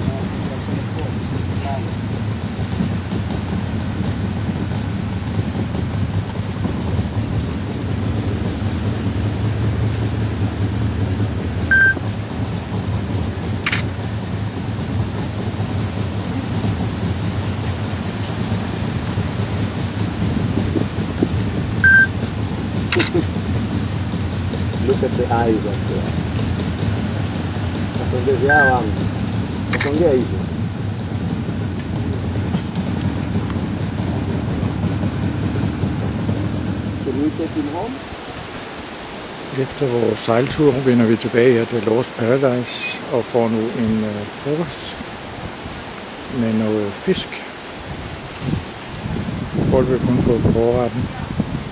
Look at the eyes up there. Nasongezea wangu. Nasongea hivyo. Can we take him home? Efter vores sejltur vender vi tilbage her til Lost Paradise og får nu en frokost med noget fisk. folk vil kun få forretten.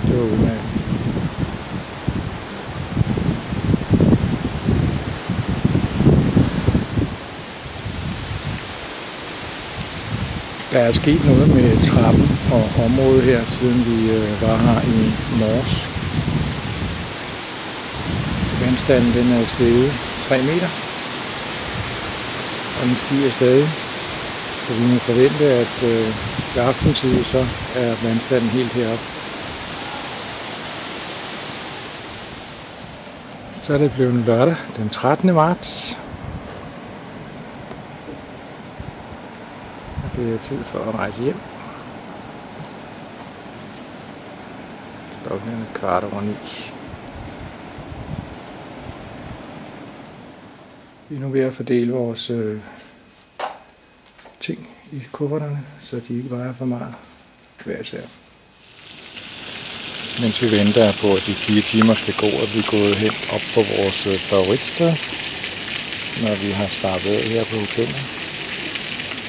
Det var udmærket. Der er sket noget med trappen og området her, siden vi var her i morges. Vandstanden den er steget 3 meter, og den stiger stadig. Så vi må forvente, at ved aftentid så er vandstanden helt heroppe. Så er det blevet lørdag den 13. marts. Og det er tid for at rejse hjem. Klokken er 9:15. Vi er nu ved at fordele vores ting i kufferterne, så de ikke vejer for meget hver især. Mens vi venter på, at de 4 timer skal gå, er vi gået hen op på vores favoritsted, når vi har startet af her på hotellet.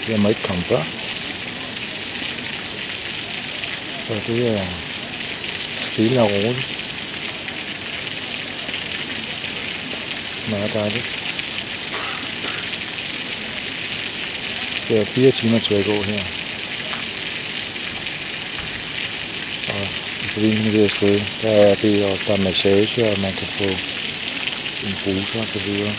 Her må ikke komme børn. Så det er stille og roligt. Meget dejligt. Det er 4 timer til at gå her. Og i forbindelse med det her sted, der er det, og der er massage, og man kan få en bruser og så videre.